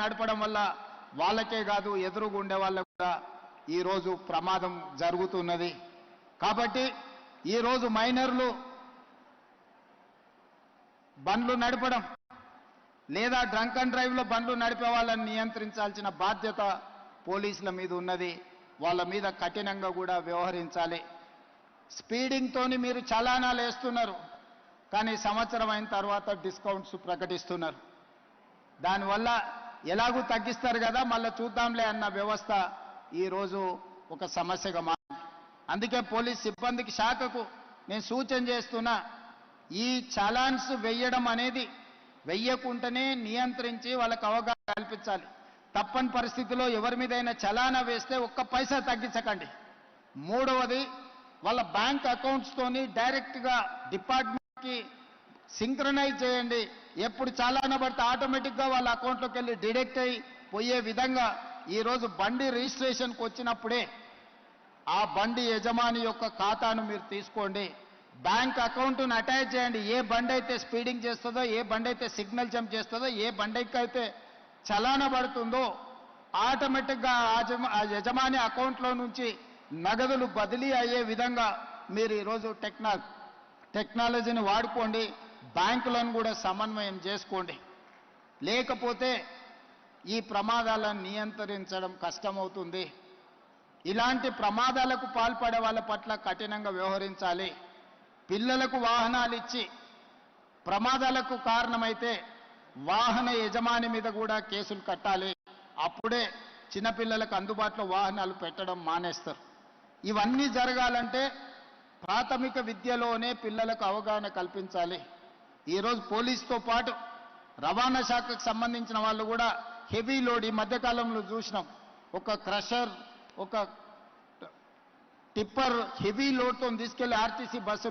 నడపడం వల్ల వాళ్ళకే కాదు ఎదురుగా ఉండే వాళ్ళకు కూడా ఈరోజు ప్రమాదం జరుగుతున్నది. కాబట్టి ఈరోజు మైనర్లు బండ్లు నడపడం లేదా డ్రంక్ అండ్ డ్రైవ్లో బండ్లు నడిపే వాళ్ళని నియంత్రించాల్సిన బాధ్యత పోలీసుల మీద ఉన్నది. వాళ్ళ మీద కఠినంగా కూడా వ్యవహరించాలి. స్పీడింగ్తోని మీరు చలానాలు వేస్తున్నారు, కానీ సంవత్సరం అయిన తర్వాత డిస్కౌంట్స్ ప్రకటిస్తున్నారు. దానివల్ల ఎలాగూ తగ్గిస్తారు కదా, మళ్ళీ చూద్దాంలే అన్న వ్యవస్థ ఈరోజు ఒక సమస్యగా మారింది. అందుకే పోలీస్ సిబ్బందికి శాఖకు నేను సూచన చేస్తున్నా, ఈ చలాన్స్ వెయ్యడం అనేది వెయ్యకుంటేనే నియంత్రించి వాళ్ళకు అవగాహన కల్పించాలి. తప్పని పరిస్థితిలో ఎవరి మీదైనా చలానా వేస్తే ఒక్క పైసా తగ్గించకండి. మూడవది, వాళ్ళ బ్యాంక్ అకౌంట్స్తోని డైరెక్ట్గా డిపార్ట్మెంట్కి సింక్రనైజ్ చేయండి. ఎప్పుడు చలానా పడితే ఆటోమేటిక్గా వాళ్ళ అకౌంట్లోకి వెళ్ళి డిడక్ట్ అయ్యి పోయే విధంగా ఈరోజు బండి రిజిస్ట్రేషన్కి వచ్చినప్పుడే ఆ బండి యజమాని యొక్క ఖాతాను మీరు తీసుకోండి. బ్యాంక్ అకౌంట్ను అటాచ్ చేయండి. ఏ బండి అయితే స్పీడింగ్ చేస్తుందో, ఏ బండి అయితే సిగ్నల్ జంప్ చేస్తుందో, ఏ బండికి అయితే చలానా పడుతుందో ఆటోమేటిక్గా ఆ యజమాని అకౌంట్లో నుంచి నగదులు బదిలీ అయ్యే విధంగా మీరు ఈరోజు టెక్నాలజీని వాడుకోండి. బ్యాంకులను కూడా సమన్వయం చేసుకోండి. లేకపోతే ఈ ప్రమాదాలను నియంత్రించడం కష్టమవుతుంది. ఇలాంటి ప్రమాదాలకు పాల్పడే వాళ్ళ పట్ల కఠినంగా వ్యవహరించాలి. పిల్లలకు వాహనాలు ఇచ్చి ప్రమాదాలకు కారణమైతే వాహన యజమాని మీద కూడా కేసులు కట్టాలి. అప్పుడే చిన్నపిల్లలకు అందుబాటులో వాహనాలు పెట్టడం మానేస్తారు. ఇవన్నీ జరగాలంటే ప్రాథమిక విద్యలోనే పిల్లలకు అవగాహన కల్పించాలి. ఈరోజు పోలీసుతో పాటు రవాణా శాఖకు సంబంధించిన వాళ్ళు కూడా హెవీ లోడ్ ఈ మధ్యకాలంలో చూసినాం. ఒక క్రషర్, ఒక టిప్పర్ హెవీ లోడ్తో తీసుకెళ్లి ఆర్టీసీ బస్సు